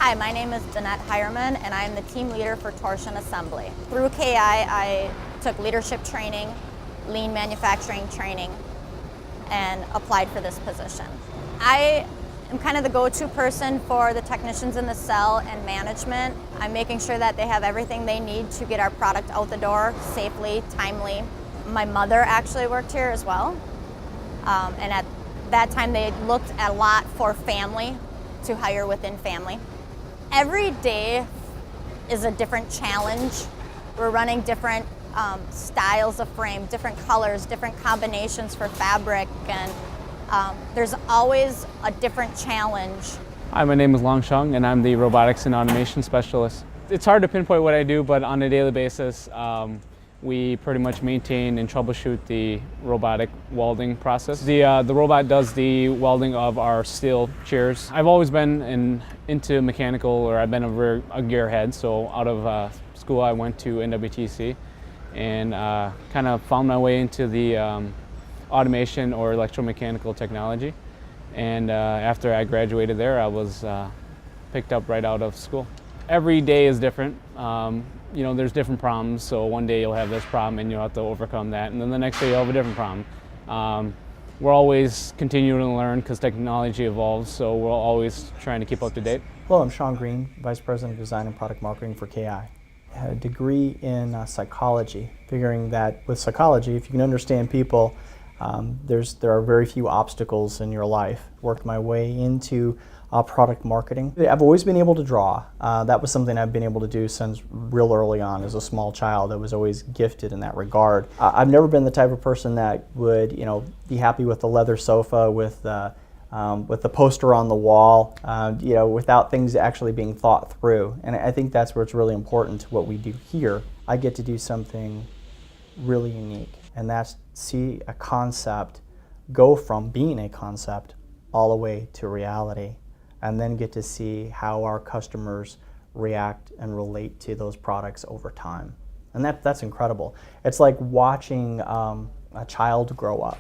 Hi, my name is Danette Hireman, and I am the team leader for Torsion Assembly. Through KI, I took leadership training, lean manufacturing training, and applied for this position. I am kind of the go-to person for the technicians in the cell and management. I'm making sure that they have everything they need to get our product out the door safely, timely. My mother actually worked here as well, and at that time they looked a lot for family, to hire within family. Every day is a different challenge. We're running different styles of frame, different colors, different combinations for fabric, and there's always a different challenge. Hi, my name is Long Sheng, and I'm the robotics and automation specialist. It's hard to pinpoint what I do, but on a daily basis, we pretty much maintain and troubleshoot the robotic welding process. The robot does the welding of our steel chairs. I've always been into mechanical, or I've been a gearhead, so out of school I went to NWTC and kind of found my way into the automation or electromechanical technology. And after I graduated there, I was picked up right out of school. Every day is different. You know, there's different problems, so one day you'll have this problem and you'll have to overcome that, and then the next day you'll have a different problem. We're always continuing to learn because technology evolves, so we're always trying to keep up to date. Hello, I'm Sean Green, Vice President of Design and Product Marketing for KI. I had a degree in psychology, figuring that with psychology, if you can understand people, there are very few obstacles in your life. Worked my way into product marketing. I've always been able to draw. That was something I've been able to do since real early on. As a small child, I was always gifted in that regard. I've never been the type of person that would, be happy with the leather sofa with the poster on the wall, without things actually being thought through. And I think that's where it's really important to what we do here. I get to do something really unique, and that's see a concept go from being a concept all the way to reality, and then get to see how our customers react and relate to those products over time. And that's incredible. It's like watching a child grow up.